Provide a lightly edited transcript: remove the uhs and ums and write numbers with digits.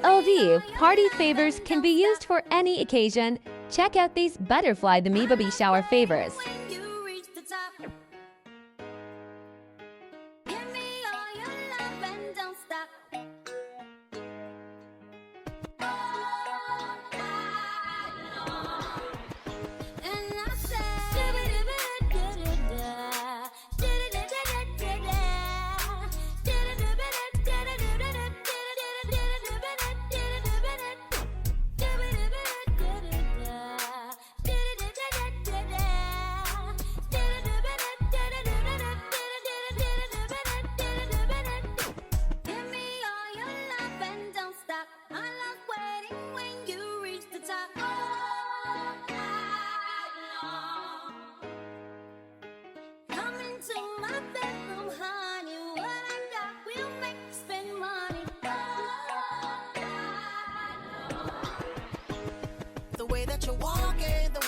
BYOD, party favors can be used for any occasion. Check out these Butterfly the Me Baby Shower favors. The way that you're walking, the